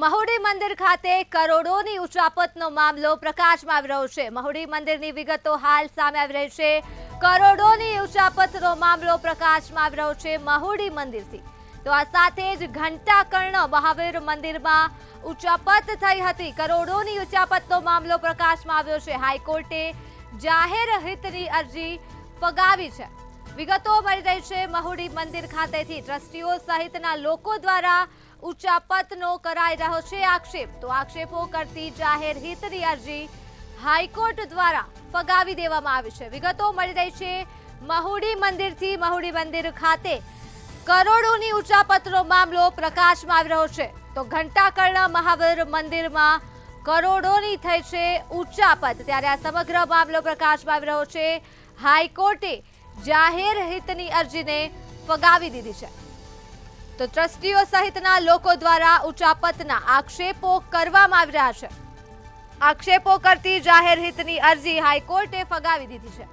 મહુડી મંદિર ખાતે કરોડોની ઉચાપતનો મામલો પ્રકાશમાં આવી રહ્યો છે। મહુડી મંદિરની વિગતો હાલ સામે આવી રહી છે। કરોડોની ઉચાપતનો મામલો પ્રકાશમાં આવી રહ્યો છે મહુડી મંદિરથી। તો આ સાથે જ ઘંટાકર્ણ મહાવીર મંદિરમાં ઉચાપત થઈ હતી। કરોડોની ઉચાપતનો મામલો પ્રકાશમાં આવ્યો છે। હાઈકોર્ટે જાહેર હિતની અરજી ફગાવી છે। વિગતો મળી રહી છે મહુડી મંદિર ખાતેથી ટ્રસ્ટીઓ સહિતના લોકો દ્વારા ઉચાપતનો કરાઈ રહ્યો છે આક્ષેપ। તો આક્ષેપો કરતી જાહેર હિતની અરજી હાઈકોર્ટ દ્વારા ફગાવી દેવામાં આવી છે। વિગતો મળી રહી છે મહુડી મંદિરથી। મહુડી મંદિર ખાતે કરોડોની ઉચાપતનો મામલો પ્રકાશમાં આવી રહ્યો છે। તો ઘંટાકર્ણ મહાવીર મંદિરમાં કરોડોની થઈ છે ઉચાપત, ત્યારે આ સમગ્ર મામલો પ્રકાશમાં આવી રહ્યો છે। હાઈકોર્ટે જાહેર હિતની અરજીને ફગાવી દીધી છે। તો ટ્રસ્ટીઓ સહિતના લોકો દ્વારા ઉચાપતના આક્ષેપો કરવામાં આવી રહ્યા છે। આક્ષેપો કરતી જાહેર હિતની અરજી હાઈકોર્ટે ફગાવી દીધી છે।